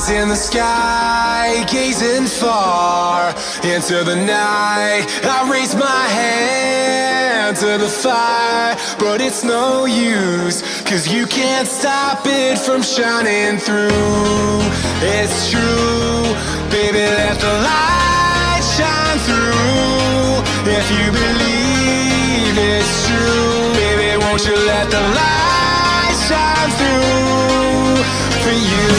In the sky, gazing far into the night, I raise my hand to the fire, but it's no use, 'cause you can't stop it from shining through. It's true, baby, let the light shine through. If you believe it's true, baby, won't you let the light shine through for you.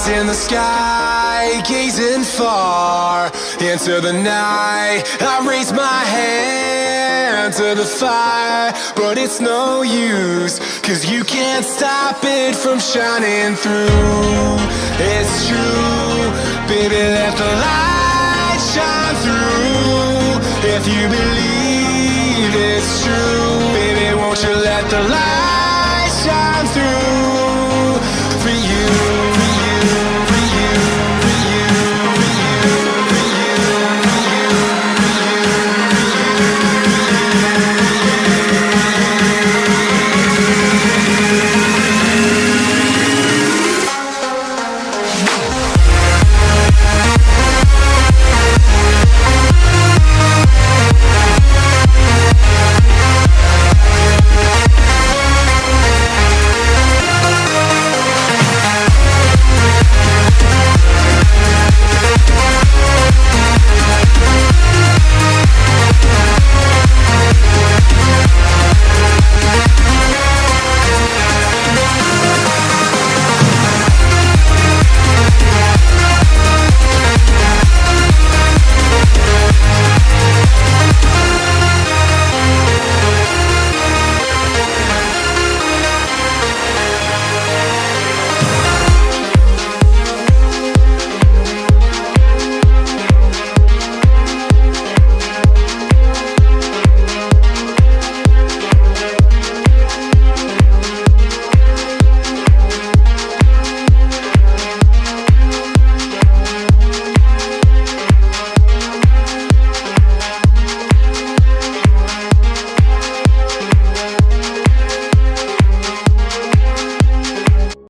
In the sky, gazing far into the night, I raise my hand to the fire, but it's no use, 'cause you can't stop it from shining through. It's true, baby, let the light shine through. If you believe it's true, baby, won't you let the light